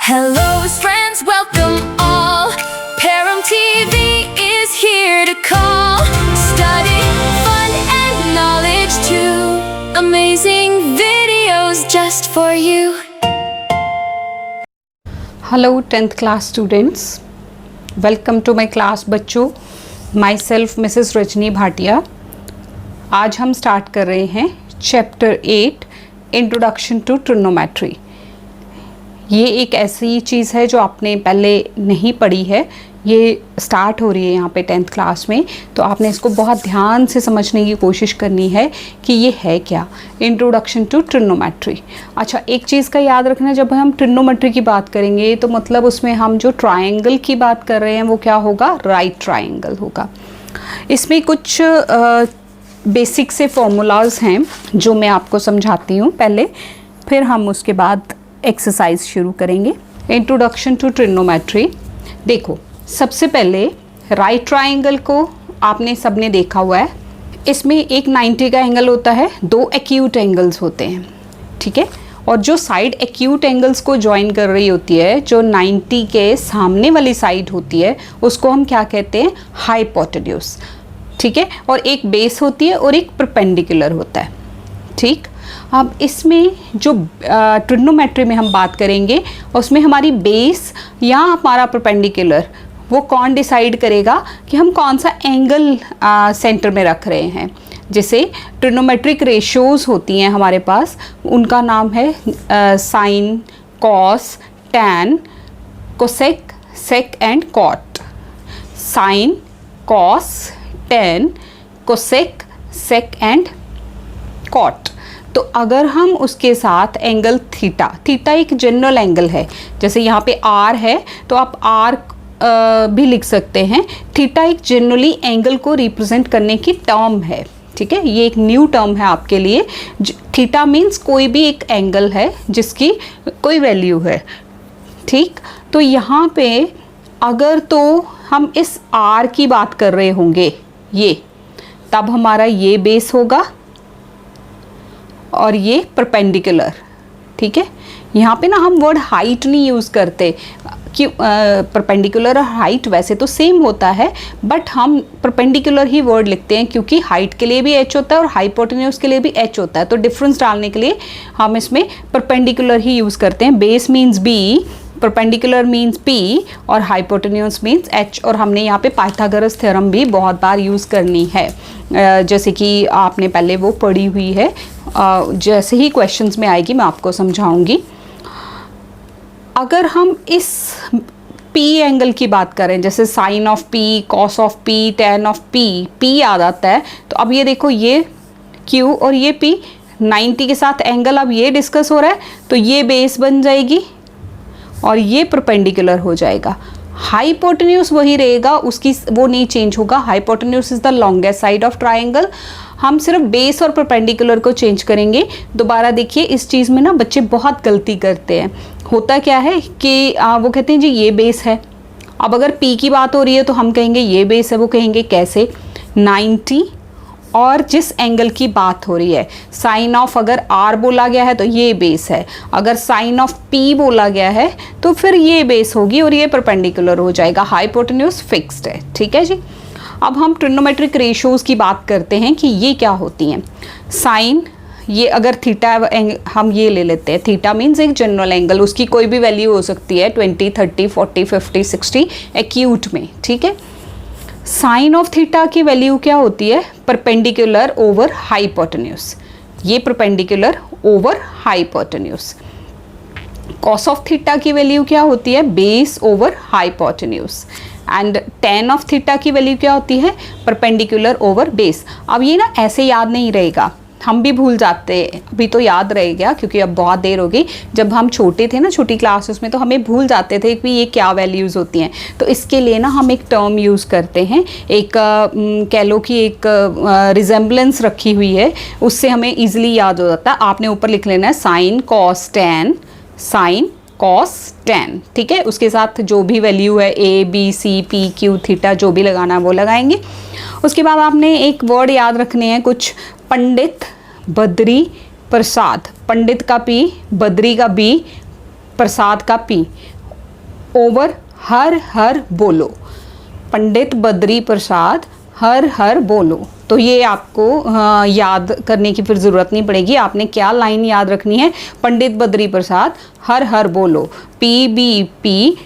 Hello friends, welcome all. Param TV is here to call. Study, fun and knowledge too. Amazing videos just for you. Hello 10th class students. Welcome to my class बच्चों. Myself Mrs. Rajni Bhatia. आज हम start कर रहे हैं chapter 8 introduction to trigonometry. ये एक ऐसी चीज़ है जो आपने पहले नहीं पढ़ी है, ये स्टार्ट हो रही है यहाँ पे 10th क्लास में, तो आपने इसको बहुत ध्यान से समझने की कोशिश करनी है कि ये है क्या, इंट्रोडक्शन टू ट्रिग्नोमेट्री. अच्छा, एक चीज़ का याद रखना, जब हम ट्रिग्नोमेट्री की बात करेंगे तो मतलब उसमें हम जो ट्रायंगल की बात कर रहे हैं वो क्या होगा, राइट ट्रायंगल होगा. इसमें कुछ बेसिक से फॉर्मूलाज हैं जो मैं आपको समझाती हूँ पहले, फिर हम उसके बाद एक्सरसाइज शुरू करेंगे. Introduction to trigonometry. देखो, सबसे पहले राइट ट्रायंगल को आपने सबने देखा हुआ है. इसमें एक 90 का एंगल होता है, दो एक्यूट एंगल्स होते हैं, ठीक है. और जो साइड एक्यूट एंगल्स को ज्वाइन कर रही होती है, जो 90 के सामने वाली साइड होती है, उसको हम क्या कहते हैं, हाइपोटेन्यूज, ठीक है. और एक बेस होती है और एक परपेंडिकुलर होता है, ठीक. अब इसमें जो ट्रिग्नोमेट्री में हम बात करेंगे उसमें हमारी बेस या हमारा परपेंडिकुलर, वो कौन डिसाइड करेगा कि हम कौन सा एंगल सेंटर में रख रहे हैं. जैसे ट्रिग्नोमेट्रिक रेशियोज होती हैं हमारे पास, उनका नाम है sine, cos, tan, cosec, sec and cot. Sine, cos, tan, cosec, sec and cot. तो अगर हम उसके साथ एंगल थीटा, थीटा एक जनरल एंगल है, जैसे यहाँ पे आर है तो आप आर भी लिख सकते हैं. थीटा एक जनरली एंगल को रिप्रेजेंट करने की टर्म है, ठीक है. ये एक न्यू टर्म है आपके लिए. थीटा मीन्स कोई भी एक एंगल है जिसकी कोई वैल्यू है, ठीक. तो यहाँ पे अगर तो हम इस आर की बात कर रहे होंगे ये, तब हमारा ये बेस होगा और ये परपेंडिकुलर, ठीक है. यहाँ पे ना हम वर्ड हाइट नहीं यूज़ करते कि परपेंडिकुलर और हाइट वैसे तो सेम होता है, बट हम परपेंडिकुलर ही वर्ड लिखते हैं क्योंकि हाइट के लिए भी एच होता है और हाइपोटेन्यूज के लिए भी एच होता है. तो डिफरेंस डालने के लिए हम इसमें परपेंडिकुलर ही यूज़ करते हैं. Base means B, perpendicular means P और हाइपोटेन्यूज मीन्स एच. और हमने यहाँ पे पाइथागोरस थ्योरम भी बहुत बार यूज़ करनी है, जैसे कि आपने पहले वो पढ़ी हुई है. जैसे ही क्वेश्चंस में आएगी मैं आपको समझाऊंगी. अगर हम इस P एंगल की बात करें, जैसे sine of P, cos of P, tan of P याद आता है. तो अब ये देखो, ये Q और ये P, 90 के साथ एंगल अब ये डिस्कस हो रहा है, तो ये बेस बन जाएगी और ये परपेंडिकुलर हो जाएगा. हाइपोटेन्यूज वही रहेगा, उसकी वो नहीं चेंज होगा. Hypotenuse is the longest side of triangle. हम सिर्फ बेस और परपेंडिकुलर को चेंज करेंगे. दोबारा देखिए, इस चीज़ में ना बच्चे बहुत गलती करते हैं. होता क्या है कि वो कहते हैं जी ये बेस है. अब अगर P की बात हो रही है तो हम कहेंगे ये बेस है. वो कहेंगे कैसे, 90 और जिस एंगल की बात हो रही है, साइन ऑफ अगर R बोला गया है तो ये बेस है, अगर साइन ऑफ P बोला गया है तो फिर ये बेस होगी और ये परपेंडिकुलर हो जाएगा. हाइपोटेन्यूज फिक्स्ड है, ठीक है जी. अब हम ट्रिग्नोमेट्रिक रेशियोज की बात करते हैं कि ये क्या होती हैं. साइन, ये अगर थीटा हम ये ले लेते हैं, थीटा मीन्स एक जनरल एंगल, उसकी कोई भी वैल्यू हो सकती है, 20, 30, 40, 50, 60 एक्यूट में, ठीक है. साइन ऑफ थीटा की वैल्यू क्या होती है, परपेंडिकुलर ओवर हाइपोटेन्यूज. ये perpendicular over hypotenuse. Cos of theta की वैल्यू क्या होती है, base over hypotenuse. And ten of theta की वैल्यू क्या होती है, परपेंडिकुलर ओवर बेस. अब ये ना ऐसे याद नहीं रहेगा, हम भी भूल जाते हैं. अभी तो याद रहेगा क्योंकि अब बहुत देर हो गई. जब हम छोटे थे ना, छोटी क्लासेस में, तो हमें भूल जाते थे कि ये क्या वैल्यूज़ होती हैं. तो इसके लिए ना हम एक टर्म यूज़ करते हैं, एक कह लो कि एक रिजेम्बलेंस रखी हुई है, उससे हमें ईजिली याद हो जाता है. आपने ऊपर लिख लेना है sine cos tan, sign cos tan, ठीक है. उसके साथ जो भी वैल्यू है A, B, C, P, Q, theta जो भी लगाना है वो लगाएंगे. उसके बाद आपने एक वर्ड याद रखने हैं कुछ, पंडित, बद्री, प्रसाद. पंडित का P, बद्री का B, प्रसाद का P. ओवर हर हर बोलो, पंडित बद्री प्रसाद हर हर बोलो। तो ये आपको याद करने की फिर ज़रूरत नहीं पड़ेगी। आपने क्या लाइन याद रखनी है, पंडित बद्री प्रसाद हर हर बोलो, PBPHHB,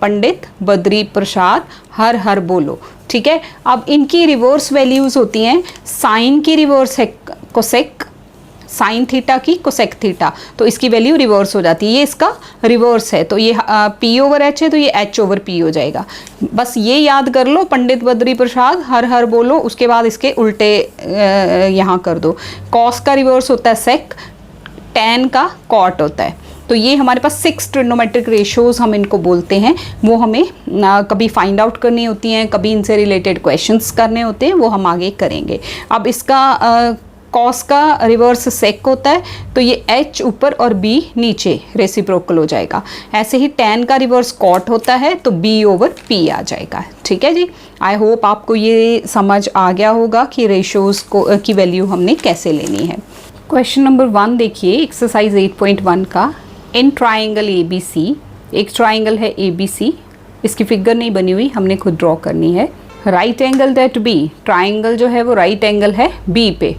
पंडित बद्री प्रसाद हर हर बोलो। ठीक है, अब इनकी रिवर्स वैल्यूज़ होती हैं, साइन की रिवर्स है कोसेक, साइन थीटा की कोसेक थीटा, तो इसकी वैल्यू रिवर्स हो जाती है। ये इसका रिवर्स है, तो ये P/H है, तो ये H/P हो जाएगा। बस ये याद कर लो, पंडित बद्री प्रसाद हर हर बोलो, उसके बाद इसके उल्टे यहाँ कर दो। कॉस का रिवर्स होता है सेक, टैन का कॉट होता है। तो ये हमारे पास 6 ट्रिग्नोमेट्रिक रेशियोज़ हम इनको बोलते हैं, वो हमें कभी फाइंड आउट करनी होती हैं, कभी इनसे रिलेटेड क्वेश्चंस करने होते हैं, वो हम आगे करेंगे। अब इसका कॉस का रिवर्स सेक होता है, तो ये H ऊपर और B नीचे रेसिप्रोकल हो जाएगा। ऐसे ही टैन का रिवर्स कॉट होता है, तो B/P आ जाएगा। ठीक है जी, आई होप आपको ये समझ आ गया होगा कि रेशियोज़ की वैल्यू हमने कैसे लेनी है। क्वेश्चन नंबर 1 देखिए, एक्सरसाइज 8.1 का। इन ट्राइंगल ABC, एक ट्राइंगल है ABC, इसकी फिगर नहीं बनी हुई, हमने खुद ड्रॉ करनी है। Right angle that B, triangle जो है वो राइट एंगल है B पे,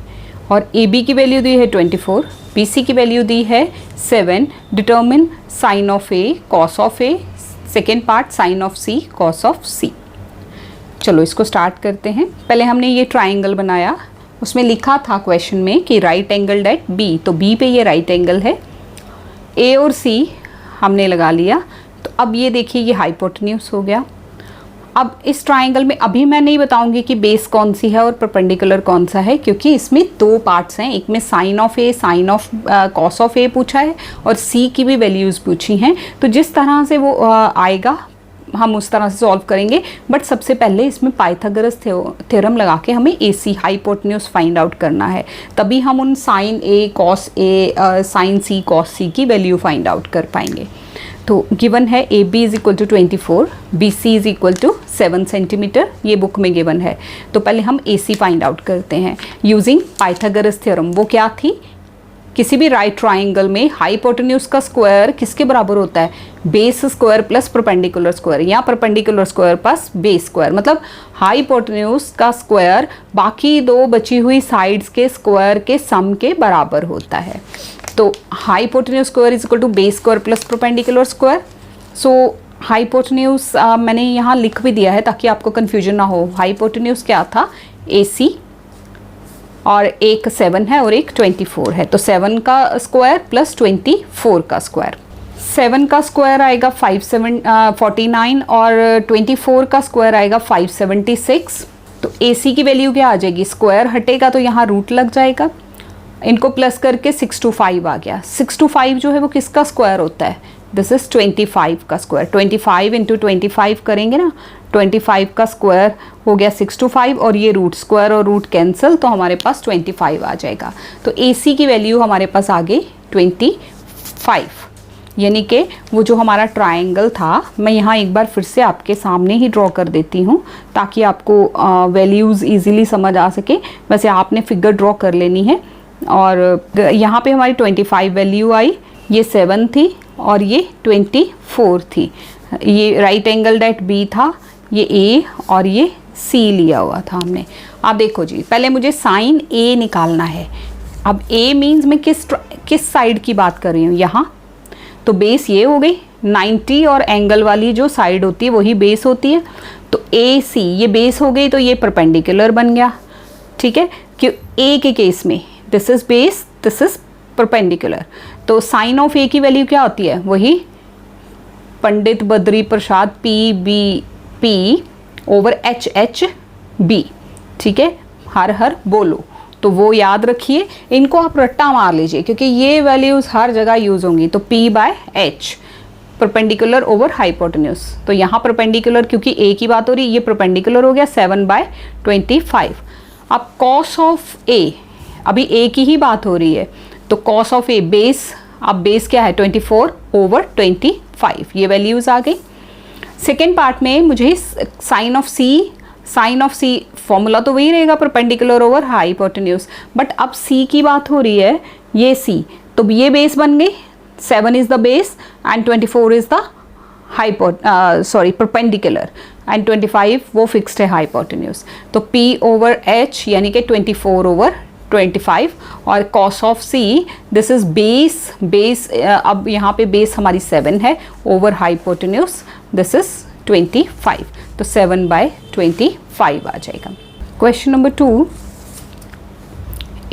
और AB की वैल्यू दी है 24, BC की वैल्यू दी है 7। Determine sine of A cos of A, second part sine of C cos of C। चलो इसको स्टार्ट करते हैं। पहले हमने ये ट्राइंगल बनाया, उसमें लिखा था क्वेश्चन में कि राइट एंगल एट B, तो B पे ये राइट एंगल है। A और C हमने लगा लिया, तो अब ये देखिए ये हाइपोटेन्यूज हो गया। अब इस ट्राइंगल में अभी मैं नहीं बताऊंगी कि बेस कौन सी है और परपेंडिकुलर कौन सा है, क्योंकि इसमें 2 पार्ट्स हैं। एक में sine of A, sine of cos of A पूछा है, और C की भी वैल्यूज़ पूछी हैं। तो जिस तरह से वो आएगा हम उस तरह से सॉल्व करेंगे। बट सबसे पहले इसमें पाइथागोरस थ्योरम लगा के हमें AC हाइपोटेन्यूज फाइंड आउट करना है, तभी हम उन sine A cos A sine C cos C की वैल्यू फाइंड आउट कर पाएंगे। तो गिवन है AB is equal to 24, BC is equal to 7 centimetre, ये बुक में गिवन है। तो पहले हम AC फाइंड आउट करते हैं यूजिंग पाइथागोरस थ्योरम। वो क्या थी, किसी भी राइट ट्राइंगल में हाइपोटेन्यूज का स्क्वायर किसके बराबर होता है, base square plus perpendicular square, या perpendicular square plus base square. मतलब हाइपोटेन्यूज का स्क्वायर बाकी 2 बची हुई साइड्स के स्क्वायर के सम के बराबर होता है। तो hypotenuse square is equal to base square plus perpendicular square. So hypotenuse मैंने यहाँ लिख भी दिया है ताकि आपको कन्फ्यूजन ना हो। हाइपोटेन्यूज क्या था, AC, और एक 7 है और एक 24 है, तो 7 का स्क्वायर प्लस 24 का स्क्वायर। 7 का स्क्वायर आएगा 49 और 24 का स्क्वायर आएगा 576। तो AC की वैल्यू क्या आ जाएगी, स्क्वायर हटेगा तो यहाँ रूट लग जाएगा, इनको प्लस करके 6 to 5 आ गया। 6 to 5 जो है वो किसका स्क्वायर होता है, दिस इज 25 का स्क्वायर। 25 इंटू 25 करेंगे ना, 25 का स्क्वायर हो गया 6 to 5, और ये रूट, स्क्वायर और रूट कैंसिल, तो हमारे पास 25 आ जाएगा। तो AC की वैल्यू हमारे पास आ गई 25, यानी कि वो जो हमारा ट्राइंगल था, मैं यहाँ एक बार फिर से आपके सामने ही ड्रॉ कर देती हूँ ताकि आपको वैल्यूज़ ईजिली समझ आ सके। वैसे आपने फिगर ड्रॉ कर लेनी है, और यहाँ पे हमारी 25 वैल्यू आई, ये 7 थी और ये 24 थी। ये राइट एंगल एट B था, ये A और ये C लिया हुआ था हमने। अब देखो जी, पहले मुझे साइन A निकालना है। अब A मीन्स मैं किस साइड की बात कर रही हूँ, यहाँ, तो बेस ये हो गई 90, और एंगल वाली जो साइड होती है वही बेस होती है। तो AC ये बेस हो गई, तो ये परपेंडिकुलर बन गया। ठीक है, कि A के केस में this is base, this is perpendicular. तो साइन ऑफ A की वैल्यू क्या होती है, वही Pandit Badri Prasad PBP over HHB। ठीक है, हर हर बोलो, तो वो याद रखिए। इनको आप रट्टा मार लीजिए क्योंकि ये वैल्यूज़ हर जगह यूज़ होंगी। तो P/H परपेंडिकुलर ओवर हाइपोटेन्यूज, तो यहाँ परपेंडिकुलर क्योंकि A की बात हो रही है, ये परपेंडिकुलर हो गया 7/25। अब कॉस ऑफ A, अभी A की ही बात हो रही है, तो कॉस ऑफ A बेस, अब बेस क्या है 24 ओवर 25, ये वैल्यूज़ आ गई। सेकेंड पार्ट में मुझे साइन ऑफ C फॉर्मूला तो वही रहेगा, परपेंडिकुलर ओवर हाइपोटेन्यूज, बट अब C की बात हो रही है, ये C, तो ये बेस बन गई, 7 is the base and 24 is the perpendicular, and 25 वो फिक्स्ड है हाइपोटेन्यूज। तो P ओवर H यानी कि 24 ओवर 25, और cos of C this is base, अब यहाँ पे बेस हमारी 7 है, ओवर हाइपोटेन्यूज दिस इज 25, तो 7/25 आ जाएगा। क्वेश्चन नंबर 2,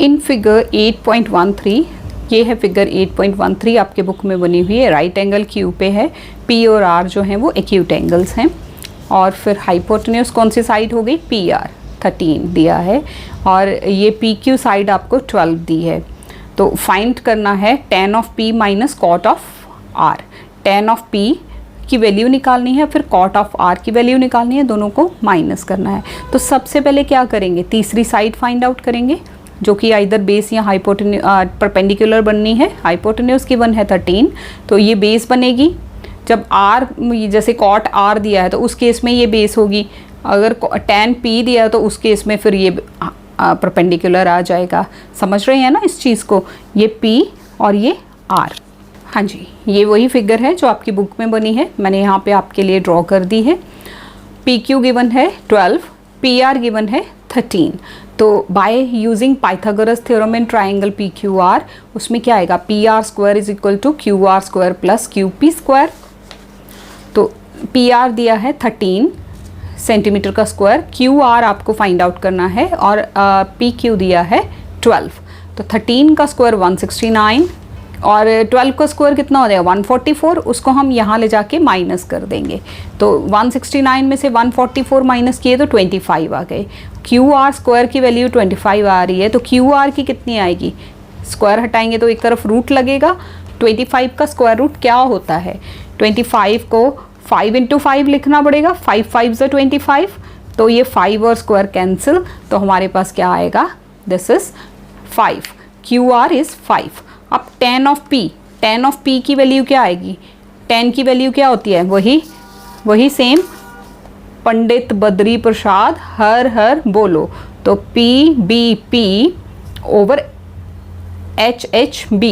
इन फिगर 8.13, ये है फिगर 8.13 आपके बुक में बनी हुई है, राइट एंगल क्यू पे है, P और R जो हैं वो एक्यूट एंगल्स हैं, और फिर हाइपोटेन्यूज कौन सी साइड हो गई, PR 13 दिया है, और ये PQ साइड आपको 12 दी है। तो फाइंड करना है tan of P minus cot of R। tan of P की वैल्यू निकालनी है, फिर कॉट ऑफ R की वैल्यू निकालनी है, दोनों को माइनस करना है। तो सबसे पहले क्या करेंगे, तीसरी साइड फाइंड आउट करेंगे, जो कि आइदर बेस या परपेंडिकुलर बननी है। हाइपोटेन्यूज की 1 है 13, तो ये बेस बनेगी। जब R, जैसे कॉट R दिया है तो उस केस में ये बेस होगी, अगर tan P दिया है तो उस केस में फिर ये परपेंडिकुलर आ जाएगा। समझ रहे हैं ना इस चीज़ को, ये P और ये R। हाँ जी, ये वही फिगर है जो आपकी बुक में बनी है, मैंने यहाँ पे आपके लिए ड्रॉ कर दी है। PQ गिवन है 12, PR गिवन है 13। तो by using Pythagoras theorem in triangle PQR, उसमें क्या आएगा, PR square is equal to QR square plus QP square. तो PR दिया है 13 सेंटीमीटर का स्क्वायर, QR आपको फाइंड आउट करना है, और PQ दिया है 12। तो 13 का स्क्वायर 169, और 12 का स्क्वायर कितना हो जाएगा 144, उसको हम यहाँ ले जाके माइनस कर देंगे। तो 169 में से 144 माइनस किए तो 25 आ गए। QR स्क्वायर की वैल्यू 25 आ रही है, तो QR की कितनी आएगी, स्क्वायर हटाएंगे तो एक तरफ रूट लगेगा। 25 का स्क्वायर रूट क्या होता है, 25 को 5 × 5 लिखना पड़ेगा, 5 5 = 25, तो ये 5 और स्क्वायर कैंसिल, तो हमारे पास क्या आएगा, दिस इज 5, QR इज़ 5। अब tan ऑफ P की वैल्यू क्या आएगी, tan की वैल्यू क्या होती है, वही सेम, पंडित बद्री प्रसाद हर हर बोलो, तो PBP ओवर HHB।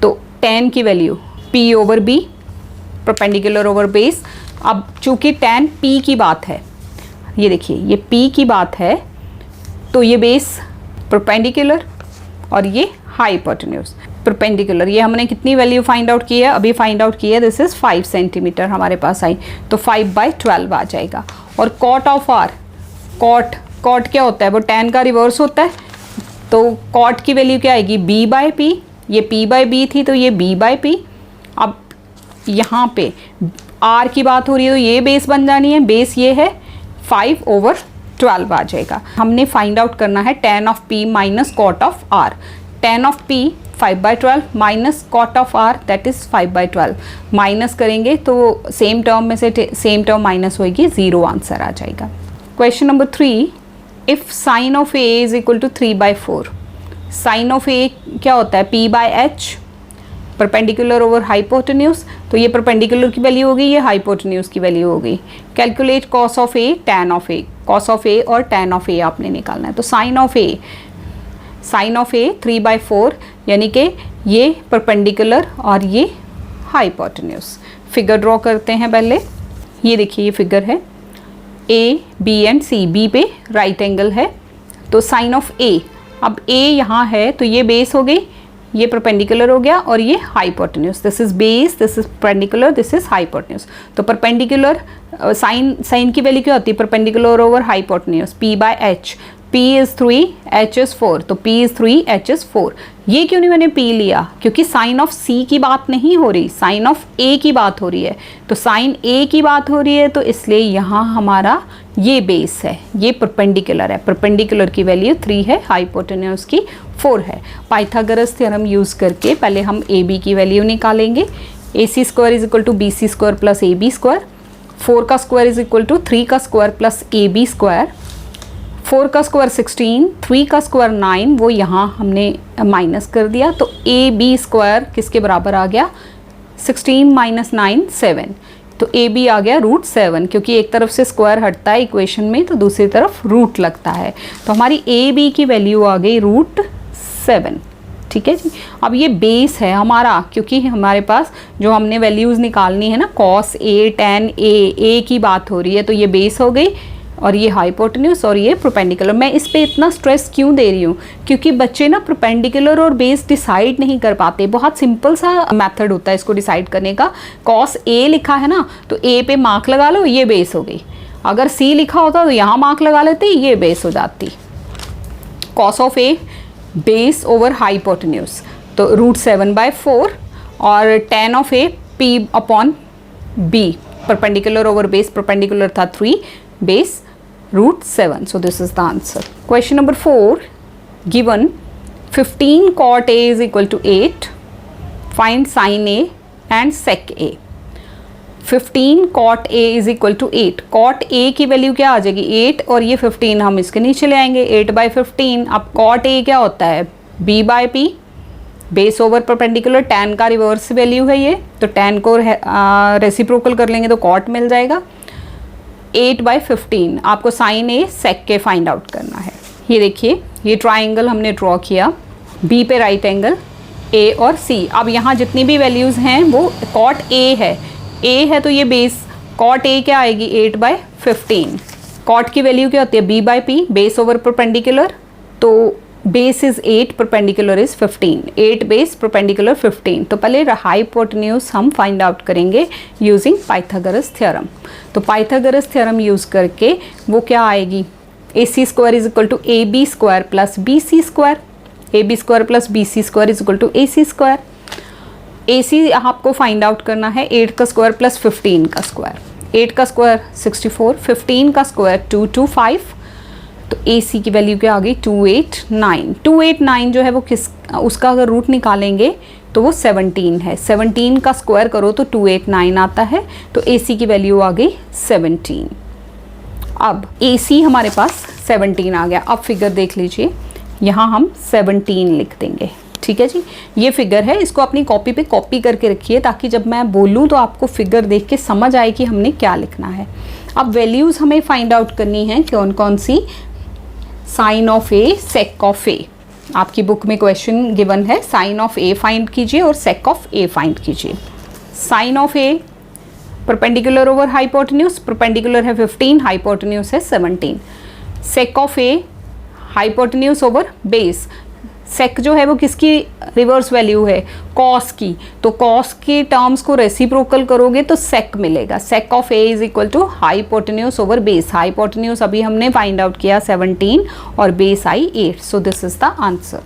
तो tan की value P over B, perpendicular over base. अब चूंकि tan P की बात है, ये देखिए ये P की बात है, तो ये बेस परपेंडिकुलर और ये हाइपोटेन्यूज परपेंडिकुलर। ये हमने कितनी वैल्यू फाइंड आउट की है, अभी फाइंड आउट की है, दिस इज 5 सेंटीमीटर हमारे पास आई, तो 5/12 आ जाएगा। और कॉट ऑफ R, कॉट क्या होता है, वो tan का रिवर्स होता है, तो कॉट की वैल्यू क्या आएगी, B/P, ये P/B थी तो ये B/P। अब यहाँ पे R की बात हो रही है तो ये बेस बन जानी है, बेस ये है 5/12 आ जाएगा। हमने फाइंड आउट करना है tan of P minus cot of R। tan of P 5/12 minus cot of R that is 5/12, minus करेंगे तो सेम टर्म में से सेम टर्म माइनस होगी, 0 आंसर आ जाएगा। Question number 3, if sine of A is equal to 3/4, sine of A क्या होता है, P/H, परपेंडिकुलर ओवर हाइपोटेन्यूज, तो ये परपेंडिकुलर की वैल्यू होगी, ये हाइपोटेन्यूज की वैल्यू होगी। Calculate cos of A, tan of A, cos of A और tan ऑफ A आपने निकालना है। तो साइन ऑफ A 3/4, यानी कि ये परपेंडिकुलर और ये हाइपोटेन्यूज। फिगर ड्रॉ करते हैं पहले, ये देखिए ये फिगर है, A, B and C, B पे राइट एंगल है, तो साइन ऑफ A, अब A यहाँ है तो ये बेस हो गई, ये परपेंडिकुलर हो गया, और ये hypotenuse, this is base, this is perpendicular, this is hypotenuse. तो परपेंडिकुलर साइन की वैल्यू क्या होती है, perpendicular over hypotenuse, P/H, P is 3, H is 4, तो P इज 3, H इज 4। ये क्यों नहीं मैंने P लिया, क्योंकि साइन ऑफ C की बात नहीं हो रही, साइन ऑफ A की बात हो रही है, तो साइन A की बात हो रही है, तो इसलिए यहाँ हमारा ये बेस है, ये परपेंडिकुलर है, परपेंडिकुलर की वैल्यू 3 है, हाइपोटेन्यूज की 4 है। पाइथागोरस थ्योरम यूज़ करके पहले हम AB की वैल्यू निकालेंगे, AC square is equal to BC square plus AB square, 4 का स्क्वायर इज इक्वल टू 3 का स्क्वायर प्लस AB स्क्वायर, 4 का स्क्वायर 16, 3 का स्क्वायर 9, वो यहाँ हमने माइनस कर दिया, तो AB स्क्वायर किसके बराबर आ गया, 16 माइनस 9 7, तो AB आ गया √7, क्योंकि एक तरफ से स्क्वायर हटता है इक्वेशन में तो दूसरी तरफ रूट लगता है, तो हमारी AB की वैल्यू आ गई √7। ठीक है जी। अब ये बेस है हमारा, क्योंकि हमारे पास जो हमने वैल्यूज़ निकालनी है ना, कॉस ए टेन ए की बात हो रही है, तो ये बेस हो गई और ये हाइपोटेन्यूज और ये परपेंडिकुलर। मैं इस पे इतना स्ट्रेस क्यों दे रही हूँ, क्योंकि बच्चे ना परपेंडिकुलर और बेस डिसाइड नहीं कर पाते। बहुत सिंपल सा मेथड होता है इसको डिसाइड करने का। कॉस ए लिखा है ना, तो ए पे मार्क लगा लो, ये बेस हो गई। अगर सी लिखा होता तो यहाँ मार्क लगा लेते, ये बेस हो जाती। Cos of A base over hypotenuse, तो √7/4 और tan of A p upon b, perpendicular over base, perpendicular था 3, base √7. So this is the answer. Question number 4, given 15 cot a is equal to 8, find sin a and sec a. 15 cot a is equal to 8. cot a की value क्या आ जाएगी 8, और ये 15 हम इसके नीचे ले आएंगे 8/15. अब cot a क्या होता है b/p, base over perpendicular, tan का रिवर्स वैल्यू है ये, तो tan को रेसिप्रोकल कर लेंगे तो cot मिल जाएगा। 8/15 आपको साइन ए सेक के फाइंड आउट करना है। ये देखिए, ये ट्राइंगल हमने ड्रॉ किया, बी पे राइट एंगल, ए और सी। अब यहाँ जितनी भी वैल्यूज़ हैं वो कॉट ए है तो ये बेस कॉट ए क्या आएगी 8/15। कॉट की वैल्यू क्या होती है b/p, बेस ओवर परपेंडिकुलर, तो base is 8, perpendicular is 15, 8 base perpendicular 15। तो पहले हाइपोटेन्यूज हम फाइंड आउट करेंगे यूजिंग पाइथागोरस थ्योरम। तो पाइथागोरस थ्योरम यूज करके वो क्या आएगी, AC square is equal to AB square plus BC square, AB square plus BC square is equal to AC square. AC आपको फाइंड आउट करना है 8 का स्क्वायर प्लस 15 का स्क्वायर, 8 का स्क्वायर 64, 15 का स्क्वायर 225, तो AC की वैल्यू क्या आ गई 289। 289 जो है वो किस, उसका अगर रूट निकालेंगे तो वो 17 है। 17 का स्क्वायर करो तो 289 आता है, तो AC की वैल्यू आ गई 17। अब AC हमारे पास 17 आ गया। अब फिगर देख लीजिए, यहाँ हम 17 लिख देंगे, ठीक है जी। ये फिगर है, इसको अपनी कॉपी पे कॉपी करके रखिए ताकि जब मैं बोलूँ तो आपको फिगर देख के समझ आए कि हमने क्या लिखना है। अब वैल्यूज़ हमें फाइंड आउट करनी है कौन कौन सी, sine of A, sec of A. आपकी बुक में क्वेश्चन गिवन है, साइन ऑफ ए फाइंड कीजिए और सेक ऑफ ए फाइंड कीजिए। Sine of A perpendicular over hypotenuse, perpendicular है 15, हाइपोटेन्यूज है 17। Sec of A hypotenuse over base, sec जो है वो किसकी रिवर्स वैल्यू है कॉस की, तो कॉस के टर्म्स को रेसिप्रोकल करोगे तो सेक मिलेगा। Sec of A is equal to hypotenuse over base, hypotenuse अभी हमने फाइंड आउट किया 17 और बेस आई 8, so this is the answer.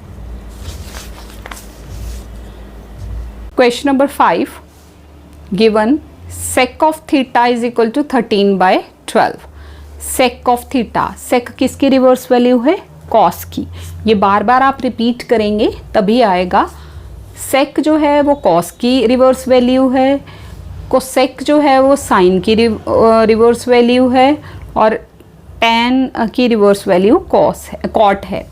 Question number 5, given sec of theta is equal to 13/12। Sec of theta, sec किसकी reverse value है cos की, ये बार बार आप रिपीट करेंगे तभी आएगा। सेक जो है वो कॉस की रिवर्स वैल्यू है, कोसेक जो है वो साइन की रिवर्स वैल्यू है, और टैन की रिवर्स वैल्यू कॉस है, कॉट है,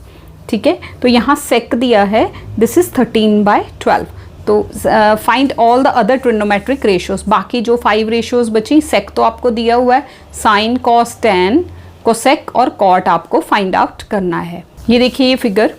ठीक है। तो यहाँ सेक दिया है, दिस इज 13/12। तो find all the other trigonometric ratios, बाकी जो 5 रेशियोज बची, सेक तो आपको दिया हुआ है, साइन कॉस टैन कोसेक और कॉट आपको फाइंड आउट करना है। ये देखिए ये फिगर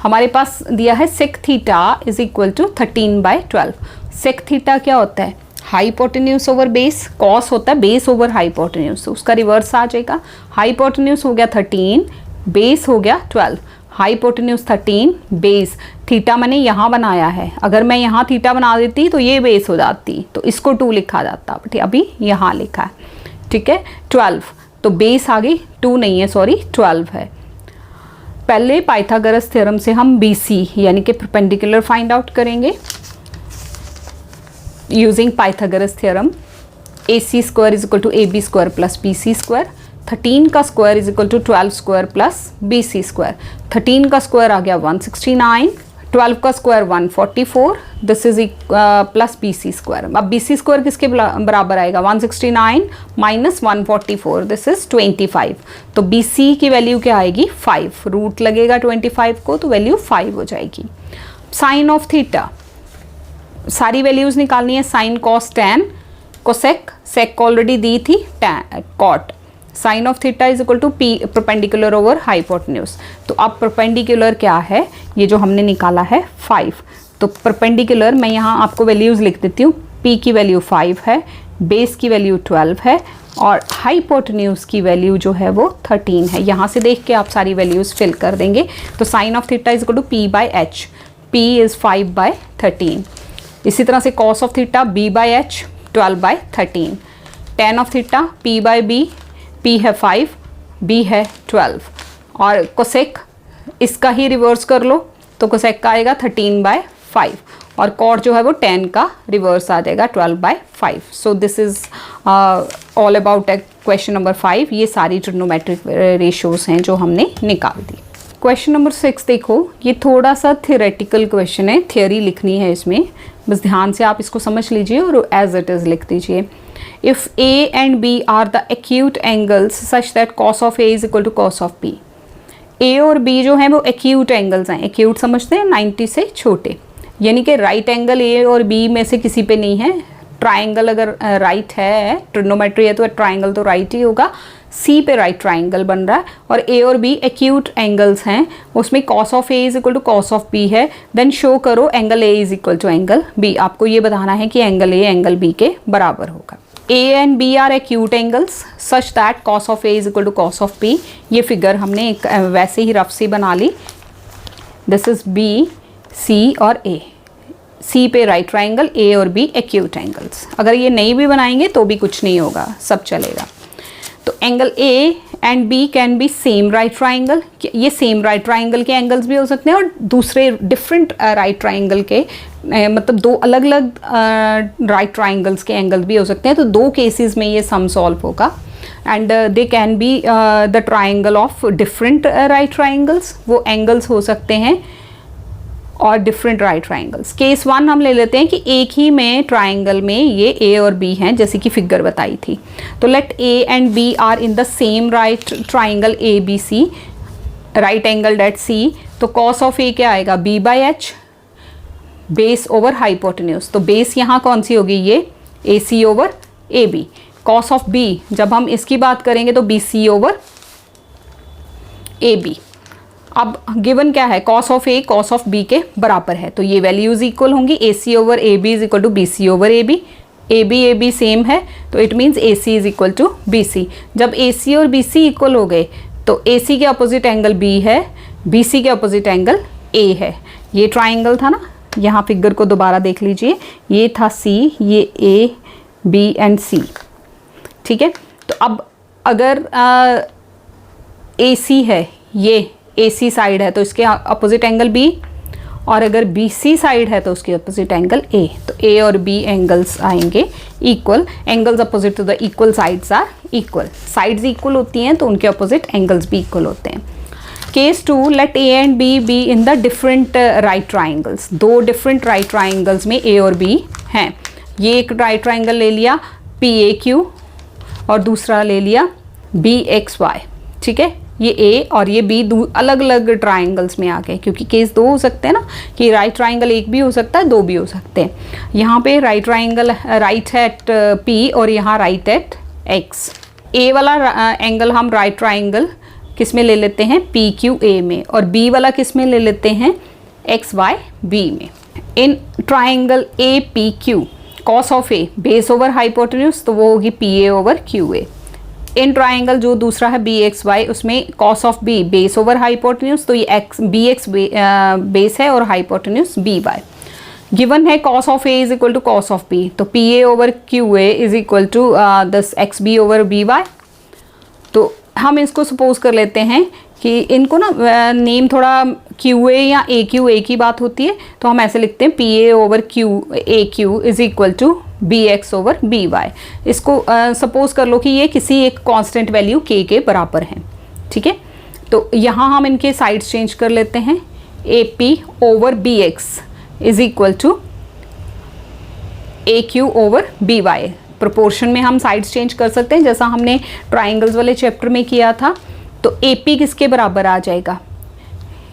हमारे पास दिया है, sec theta is equal to 13/12। Sec theta क्या होता है हाइपोटेन्यूज ओवर बेस, कॉस होता है बेस ओवर हाइपोटेन्यूज, तो उसका रिवर्स आ जाएगा। हाइपोटेन्यूज हो गया 13, बेस हो गया 12, हाइपोटेन्यूज 13, बेस थीटा मैंने यहाँ बनाया है, अगर मैं यहाँ थीटा बना देती तो ये बेस हो जाती, तो इसको 2 लिखा जाता, बट अभी यहाँ लिखा है, ठीक है। 12 तो बेस आ गई 2 नहीं है, सॉरी 12 है। पहले पाइथागोरस थ्योरम से हम BC यानी कि परपेंडिकुलर फाइंड आउट करेंगे using Pythagoras theorem. AC square is equal to AB square plus BC square, 13 का square is equal to 12 square plus BC square. 13 का स्क्वायर आ गया 169, 12 का square 144, this is plus BC square. अब BC square किसके बराबर आएगा 169 माइनस 144, दिस इज 25। तो BC की वैल्यू क्या आएगी 5, रूट लगेगा 25 को तो वैल्यू 5 हो जाएगी। साइन ऑफ थीटा, सारी वैल्यूज निकालनी है, sine cos tan cosec, sec already दी थी, tan cot, sine of theta is equal to P perpendicular over hypotenuse. तो अब परपेंडिकुलर क्या है, ये जो हमने निकाला है 5, तो परपेंडिकुलर मैं यहाँ आपको वैल्यूज़ लिख देती हूँ। पी की वैल्यू 5 है, बेस की वैल्यू 12 है और हाइपोटेन्यूज की वैल्यू जो है वो 13 है। यहाँ से देख के आप सारी वैल्यूज़ फिल कर देंगे। तो sine of theta is equal to P by H, P is 5/13। इसी तरह से cos of theta b by H 12/13। Tan of theta p by B, p है 5, b है 12। और कोसेक इसका ही रिवर्स कर लो तो कोसेक का आएगा 13/5 और कॉट जो है वो 10 का रिवर्स आ जाएगा 12/5। So this is all about question number 5। ये सारी ट्रिग्नोमेट्रिक रेशियोज़ हैं जो हमने निकाल दी। क्वेश्चन नंबर 6 देखो, ये थोड़ा सा थियोरेटिकल क्वेश्चन है, थियोरी लिखनी है इसमें, बस ध्यान से आप इसको समझ लीजिए और एज इट इज़ लिख दीजिए। If A and B are the acute angles such that cos of A is equal to cos of B. A और बी जो हैं वो एक्यूट एंगल्स हैं। एक्यूट समझते हैं 90 से छोटे, यानी कि राइट एंगल ए और बी में से किसी पे नहीं है। ट्राइंगल अगर राइट है, ट्रिग्नोमेट्री है तो ट्राइंगल तो राइट ही होगा। सी पे राइट ट्राइंगल बन रहा है और ए और बी एक्यूट एंगल्स हैं, उसमें cos of A is equal to cos of B है। देन शो करो angle A is equal to angle B. आपको ये बताना है कि एंगल ए एंगल बी के बराबर होगा। A and B are acute angles such that cos of A is equal to cos of B. ये फिगर हमने एक वैसे ही रफ सी बना ली। दिस इज बी, सी और ए। सी पे राइट ट्राइंगल, ए और बी एक्यूट एंगल्स। अगर ये नहीं भी बनाएंगे तो भी कुछ नहीं होगा, सब चलेगा। तो angle A and B can be same right triangle. ये सेम राइट ट्राइंगल के एंगल्स भी हो सकते हैं और दूसरे डिफरेंट राइट ट्राइंगल के मतलब दो अलग अलग राइट ट्राइंगल्स के एंगल भी हो सकते हैं। तो दो केसेस में ये सम सॉल्व होगा and they can be the triangle of different right triangles. वो एंगल्स हो सकते हैं और डिफरेंट राइट ट्राइंगल्स। केस 1 हम ले लेते हैं कि एक ही में ट्राइंगल में ये ए और बी हैं, जैसे कि फिगर बताई थी। तो let A and B are in the same right triangle A B C, right angle at C. तो कॉस ऑफ ए क्या आएगा, B by H, base over hypotenuse. तो बेस यहाँ कौन सी होगी, ये A C over A B. Cos of B जब हम इसकी बात करेंगे तो B C over A B. अब गिवन क्या है, cos of A cos of B के बराबर है, तो ये वैल्यूज इक्वल होंगी। A C over A B is equal to B C over A B same है, तो it means A C is equal to B C. जब A सी और बी सी इक्वल हो गए तो ए सी के अपोजिट एंगल बी है, B C के अपोजिट एंगल ए है। ये ट्राइंगल था ना, यहाँ फिगर को दोबारा देख लीजिए, ये था सी, ये ए बी एंड सी, ठीक है। तो अब अगर ए सी है, ये ए सी साइड है तो इसके अपोजिट एंगल बी, और अगर बी सी साइड है तो उसके अपोजिट एंगल ए। तो ए और बी एंगल्स आएंगे equal. Angles opposite to the equal sides are equal. Sides equal होती हैं तो उनके अपोजिट एंगल्स भी इक्वल होते हैं। Case 2, let A and B be in the different right triangles. दो डिफरेंट राइट ट्राइंगल्स में ए और बी हैं। ये एक राइट ट्राइंगल ले लिया पी ए क्यू और दूसरा ले लिया बी एक्स वाई, ठीक है। ये ए और ये बी अलग अलग ट्राइंगल्स में आ गए, क्योंकि केस दो हो सकते हैं ना, कि राइट ट्राइंगल एक भी हो सकता है, दो भी हो सकते हैं। यहाँ पे right triangle right at P और यहाँ राइट एट एक्स। ए वाला एंगल हम राइट ट्राइंगल किस में ले लेते हैं, पी क्यू ए में, और बी वाला किस में ले लेते हैं, एक्स वाई बी में। In triangle A P Q cos of A base over hypotenuse, तो वो होगी P A over Q A. In triangle जो दूसरा है बी एक्स वाई, उसमें cos of B base over hypotenuse, तो ये एक्स बी एक्स बेस है और हाइपोटेन्यूज बी वाई। गिवन है cos of A is equal to cos of B, तो P A over Q A is equal to दस x B over B Y. तो हम इसको सपोज कर लेते हैं कि इनको ना नेम थोड़ा क्यू ए या ए क्यू एक ही बात होती है, तो हम ऐसे लिखते हैं P A over Q A Q is equal to B X over B Y. इसको सपोज कर लो कि ये किसी एक कांस्टेंट वैल्यू के बराबर हैं, ठीक है। तो यहाँ हम इनके साइड्स चेंज कर लेते हैं। A P over B X is equal to A Q over B Y. Proportion में हम साइड्स चेंज कर सकते हैं, जैसा हमने ट्राइंगल्स वाले चैप्टर में किया था। तो ए पी किसके बराबर आ जाएगा,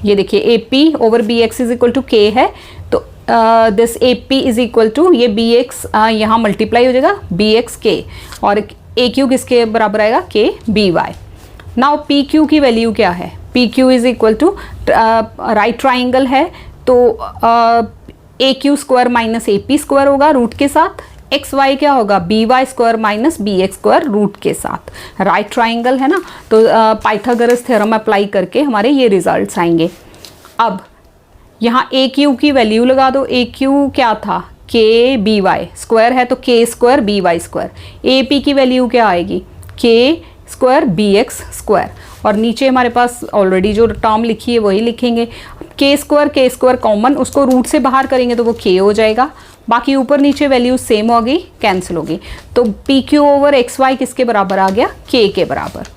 ये देखिए A P over B X is equal to K है, तो this A P is equal to ये बी एक्स यहाँ मल्टीप्लाई हो जाएगा बी एक्स के, और ए क्यू किसके बराबर आएगा, के B Y. Now P Q की वैल्यू क्या है, P Q is equal to right triangle है तो A Q square minus A P square होगा रूट के साथ, एक्स वाई क्या होगा, B Y square minus B X square root के साथ। राइट ट्राइंगल है ना, तो पाइथागोरस थ्योरम अप्लाई करके हमारे ये रिजल्ट्स आएंगे। अब यहाँ ए क्यू की वैल्यू लगा दो, ए क्यू क्या था, के बी वाई, स्क्वायर है तो K square B Y square. A P की वैल्यू क्या आएगी, के स्क्वायर बी एक्स स्क्वायर, और नीचे हमारे पास ऑलरेडी जो टर्म लिखी है वही लिखेंगे। के स्क्वायर कॉमन, उसको रूट से बाहर करेंगे तो वो के हो जाएगा, बाकी ऊपर नीचे वैल्यू सेम होगी, कैंसिल होगी। तो P Q over X Y किसके बराबर आ गया, के बराबर।